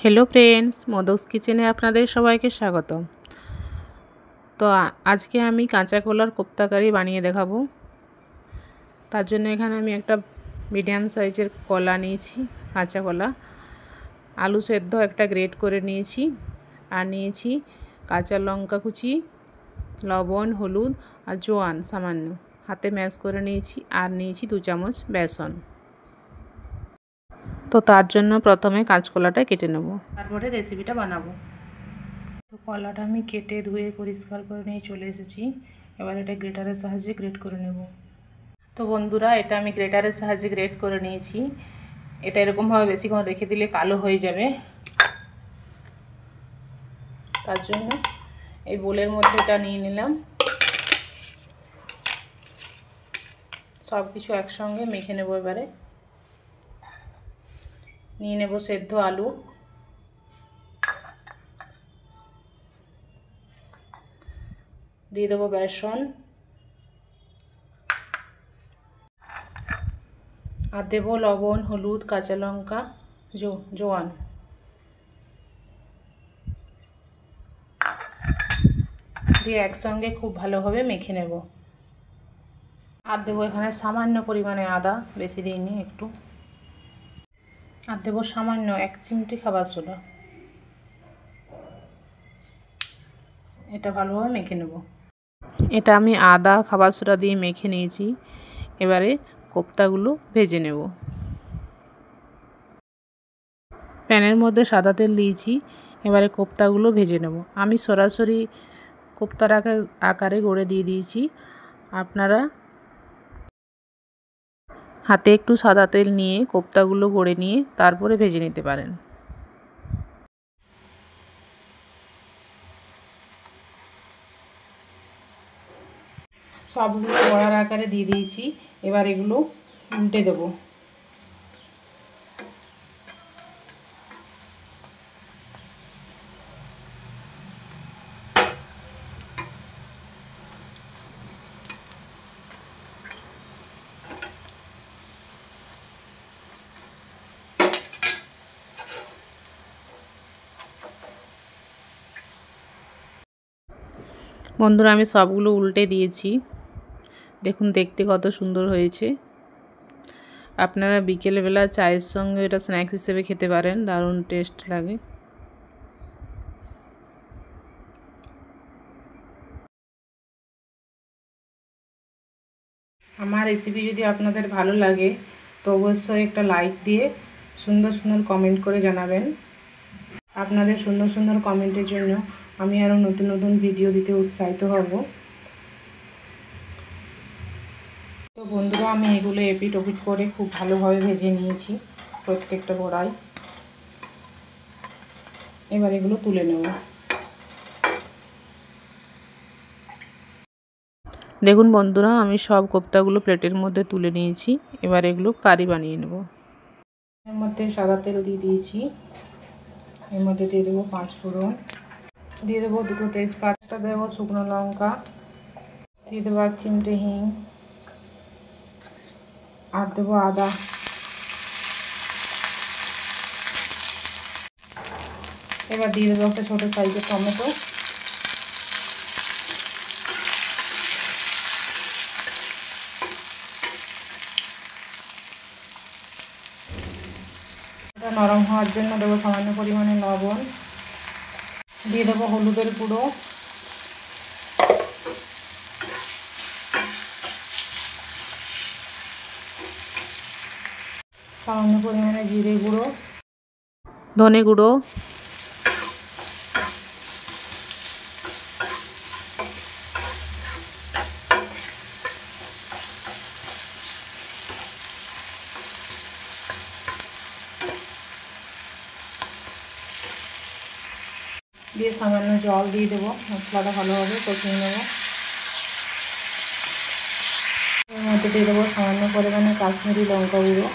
Hello friends modaks किचेने आपनादेर सबाइके स्वागतम। तो आज के आमी काँचा कलार कोफ्ता कारी बानिये देखाबो। तार जोन्नो एखाने आमी एकटा मीडियम साइजेर कला नियेछि, काँचा कला, आलू सेদ্ধ एकटा ग्रेट करे नियेछि आर नियेछि काँचा लंका कुचि, लवण, हलुद और जोआन सामान्य हाथे मैश करे नियेछि आर नियेछि 2 चामच बेसन। तो तार जोन्नो प्रथमे काँचकलाटा केटे नेब, तारपरे रेसिपिटा बानाबो। तो कलाटा आमी केटे धुए परिष्कार करे निये चले एसेछि। एबार एटा ग्रेटारेर साहाज्ये ग्रेट करे नेब। तो बंधुरा एटा आमी ग्रेटारेर साहाज्ये ग्रेट करे नियेछि। एटा एरकम भावे बेशिक्षण रेखे दिले कालो हये जाबे। तार जोन्नो এই বোলের মধ্যে এটা নিয়ে নিলাম, সব কিছু একসঙ্গে মেখে নেব। এবারে নিয়ে নেব সেদ্ধ আলু, দিয়ে দেব বেসন আর দেব লবণ, হলুদ, কাঁচা লঙ্কা, জোয়ান। দিয়ে একসঙ্গে খুব ভালোভাবে মেখে নেব। আর দেব এখানে সামান্য পরিমাণে আদা, বেশি দিইনি একটু। আর দেব সামান্য 1 চিমটি খাবার সোডা। এটা ভালোভাবে মেখে নেব। এটা আমি আদা খাবার সোডা দিয়ে মেখে নিয়েছি। এবারে কোপ্তাগুলো ভেজে নেব। প্যানের মধ্যে সাদা তেল দিয়েছি, এবারে কোপ্তাগুলো ভেজে নেব। আমি সরাসরি কোপ্তার আকারে গড়ে দিয়ে দিয়েছি। আপনারা হাতে একটু সাদা তেল নিয়ে কোপ্তাগুলো গড়ে নিয়ে তারপরে ভেজে নিতে পারেন। সবগুলো বড়ার আকারে দিয়ে দিয়েছি। এবার এগুলো উল্টে দেব। বন্ধুরা আমি সবগুলো উল্টে দিয়েছি, দেখুন দেখতে কত সুন্দর হয়েছে। আপনারা বিকেলবেলা চায়ের সঙ্গে এটা স্ন্যাক্স হিসেবে খেতে পারেন, দারুণ টেস্ট লাগে। আমার রেসিপি যদি আপনাদের ভালো লাগে তো অবশ্যই একটা লাইক দিয়ে সুন্দর সুন্দর কমেন্ট করে জানাবেন। আপনাদের সুন্দর সুন্দর কমেন্টের জন্য আমি আরও নতুন নতুন ভিডিও দিতে উৎসাহিত হব। তো বন্ধুরা আমি এগুলো এপিট ওপিট করে খুব ভালোভাবে ভেজে নিয়েছি প্রত্যেকটা বড়াই। এবার এগুলো তুলে নেব। দেখুন বন্ধুরা আমি সব কোপ্তাগুলো প্লেটের মধ্যে তুলে নিয়েছি। এবার এগুলো কারি বানিয়ে নেব। এর মধ্যে সাদা তেল দিয়ে দিয়েছি, এর মধ্যে দিয়ে দেবো 5 ফোড়ন, দিয়ে দেবো 2 তেজপাতা, দেবো শুকনো লঙ্কা, দিয়ে দেবো 1 চিমটে হিং আর দেবো আদা। এবার দিয়ে দেবো একটা ছোটো সাইজের টমেটো, এটা নরম হওয়ার জন্য দেবো সামান্য পরিমাণে লবণ, দিয়ে দেবো হলুদের গুঁড়ো, সামান্য পরিমাণে জিরে গুঁড়ো, ধনে গুঁড়ো, দিয়ে সামান্য জল দিয়ে দেবো। মশলাটা ভালোভাবে কষিয়ে নেব। এর মধ্যে দিয়ে দেবো সামান্য পরিমাণে কাশ্মীরি লঙ্কা গুঁড়ো,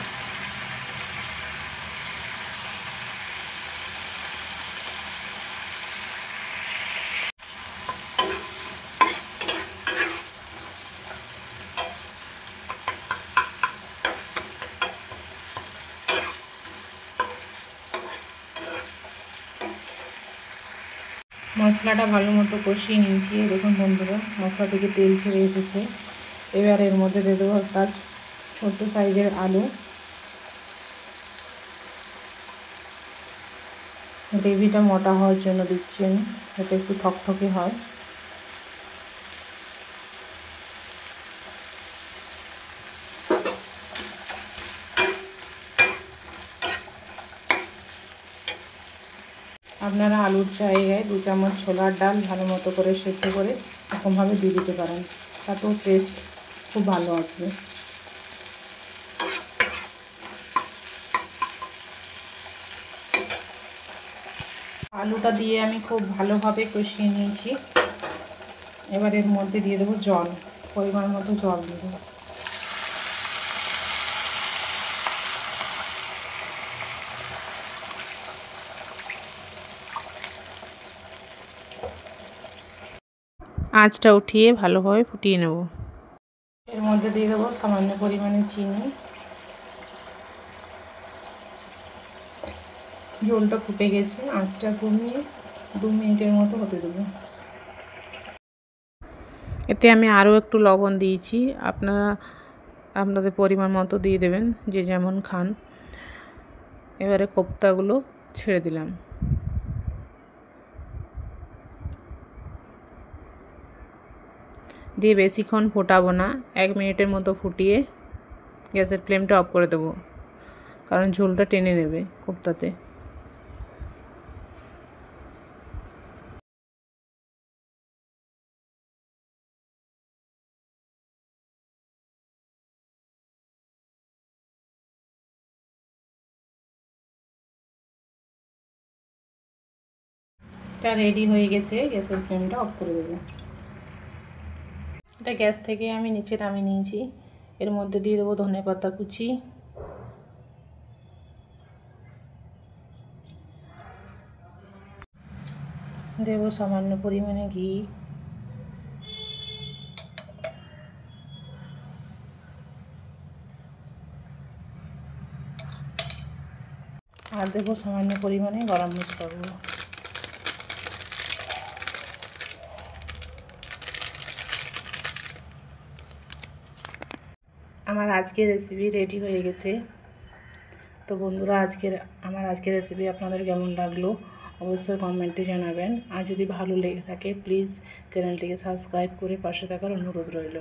মশলাটা ভালো মতো কষিয়ে নিয়েছি। দেখুন বন্ধুরা, মশলা থেকে তেল ছেড়ে এসেছে। এবার এর মধ্যে দিয়ে দেবো একটা ছোট্ট সাইজের আলু। গ্রেভিটা মোটা হওয়ার জন্য দিচ্ছি আমি, যাতে একটু থকথকে হয়। আপনারা আলুর জায়গায় 2 চামচ ছোলার ডাল ভালো মতো করে সেদ্ধ করে এরকমভাবে দিয়ে দিতে পারেন, তাতেও টেস্ট খুব ভালো আসবে। আলুটা দিয়ে আমি খুব ভালোভাবে কষিয়ে নিয়েছি। এবার এর মধ্যে দিয়ে দেবো জল, পরিমাণ মতো জল দিয়ে দেবো। আঁচটা উঠিয়ে ভালোভাবে ফুটিয়ে নেব। এর মধ্যে দিয়ে দেবো সামান্য পরিমাণে চিনি। ঝোলটা ফুটে গেছে, আঁচটা কমিয়ে 2 মিনিটের মতো হতে দেবো। এতে আমি আরও একটু লবণ দিয়েছি, আপনারা আপনাদের পরিমাণ মতো দিয়ে দেবেন, যে যেমন খান। এবারে কোপ্তাগুলো ছেড়ে দিলাম। দিয়ে বেশিক্ষণ ফোটাবো না, 1 মিনিটের মতো ফুটিয়ে গ্যাসের ফ্লেমটা অফ করে দেবো, কারণ ঝোলটা টেনে নেবে কোপ্তাতে। এটা রেডি হয়ে গেছে, গ্যাসের ফ্লেমটা অফ করে দেবো। এটা গ্যাস থেকে আমি নিচে নামিয়ে নিয়েছি। এর মধ্যে দিয়ে দেবো ধনেপাতা কুচি, দেবো সামান্য পরিমাণে ঘি, আর দেবো সামান্য পরিমাণে গরম মশলাগুলো। আমার আজকের রেসিপি রেডি হয়ে গেছে। তো বন্ধুরা, আমার আজকের রেসিপি আপনাদের কেমন লাগলো অবশ্যই কমেন্টে জানাবেন। আর যদি ভালো লেগে থাকে প্লিজ চ্যানেলটিকে সাবস্ক্রাইব করে পাশে থাকার অনুরোধ রইল।